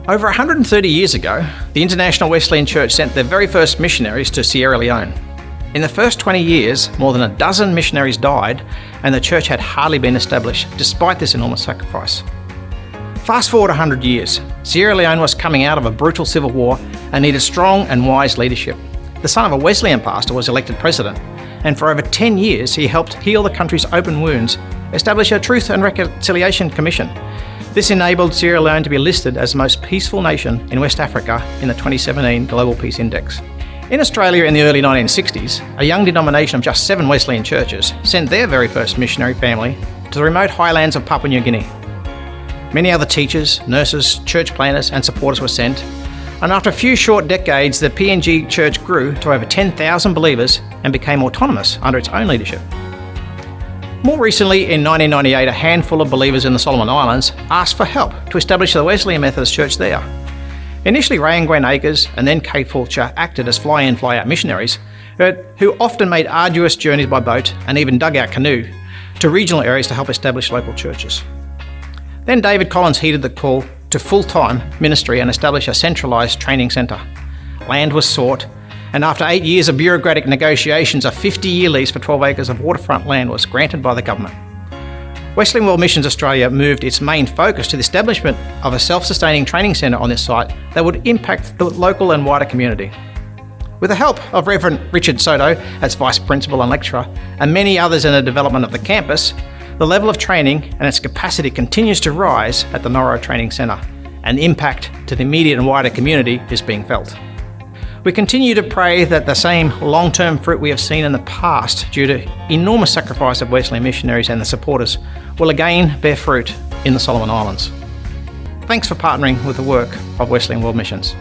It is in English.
Over 130 years ago, the International Wesleyan Church sent their very first missionaries to Sierra Leone. In the first 20 years, more than a dozen missionaries died, and the church had hardly been established despite this enormous sacrifice. Fast forward 100 years, Sierra Leone was coming out of a brutal civil war and needed strong and wise leadership. The son of a Wesleyan pastor was elected president, and for over 10 years he helped heal the country's open wounds, establish a Truth and Reconciliation Commission. This enabled Sierra Leone to be listed as the most peaceful nation in West Africa in the 2017 Global Peace Index. In Australia in the early 1960s, a young denomination of just 7 Wesleyan churches sent their very first missionary family to the remote highlands of Papua New Guinea. Many other teachers, nurses, church planners and supporters were sent, and after a few short decades, the PNG church grew to over 10,000 believers and became autonomous under its own leadership. More recently, in 1998, a handful of believers in the Solomon Islands asked for help to establish the Wesleyan Methodist Church there. Initially, Ray and Gwen Akers and then Kate Fulcher acted as fly-in, fly-out missionaries who often made arduous journeys by boat and even dug out canoe to regional areas to help establish local churches. Then David Collins heeded the call to full-time ministry and establish a centralised training centre. Land was sought, and after 8 years of bureaucratic negotiations, a 50-year lease for 12 acres of waterfront land was granted by the government. Wesleyan World Missions Australia moved its main focus to the establishment of a self-sustaining training centre on this site that would impact the local and wider community. With the help of Reverend Richard Soto as Vice Principal and Lecturer, and many others in the development of the campus, the level of training and its capacity continues to rise at the Noro Training Centre, and the impact to the immediate and wider community is being felt. We continue to pray that the same long-term fruit we have seen in the past due to enormous sacrifice of Wesleyan missionaries and the supporters will again bear fruit in the Solomon Islands. Thanks for partnering with the work of Wesleyan World Missions.